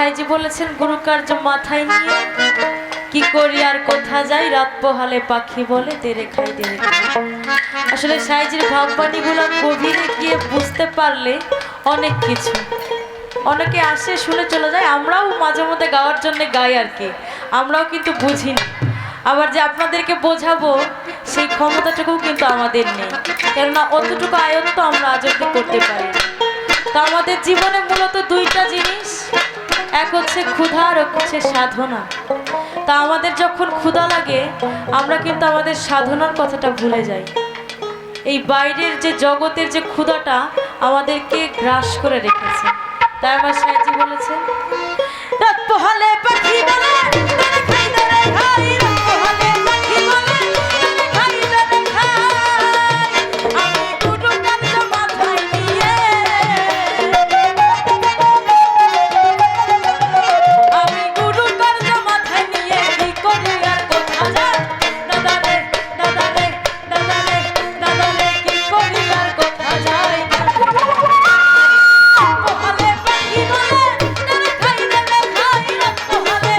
সাইজি বলেছেন গুরু কার্য মাথায় নিয়ে কি করি আর কোথা যাই, রাত পোহালে পাখি বলে দেরে খাই দেরে খাই। আসলে সাইজির ভাববাণীগুলো গভীরে গিয়ে বুঝতে পারলে অনেক কিছু, অনেকে আসে শুনে চলে যায়, আমরাও মাঝে মধ্যে গাওয়ার জন্য গাই আর কি, আমরাও কিন্তু বুঝি না। আবার যে আপনাদেরকে বোঝাবো সেই ক্ষমতাটুকুও কিন্তু আমাদের নেই, কেননা অতটুকু আয়ত্ত আমরা আজ অব্দি করতে পারি না। তো আমাদের জীবনে মূলত দুইটা জিনিস, এক হচ্ছে ক্ষুধা আর এক হচ্ছে সাধনা। তা আমাদের যখন ক্ষুধা লাগে আমরা কিন্তু আমাদের সাধনার কথাটা ভুলে যাই। এই বাইরের যে জগতের যে ক্ষুধাটা আমাদেরকে গ্রাস করে রেখেছে। তাই আমার সাইজি বলেছেন রাত পোহালে পাখি বলে দেরে খাই দেরে খাই, রাত পোহালে পাখি বলে দেরে খাই দেরে খাই। আমি গুরু কার্য মাথায় নিয়ে, আমি গুরু কার্য মাথায় নিয়ে কি করি আর কোথা যাই, দাদা রে দাদা রে দাদা রে দাদা রে কি করি আর কোথা যাই। পোহালে পাখি বলে দেরে খাই দেরে খাই, রাত পোহালে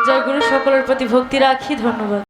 জয় গুরু, সকলের প্রতি ভক্তি রাখি, ধন্যবাদ।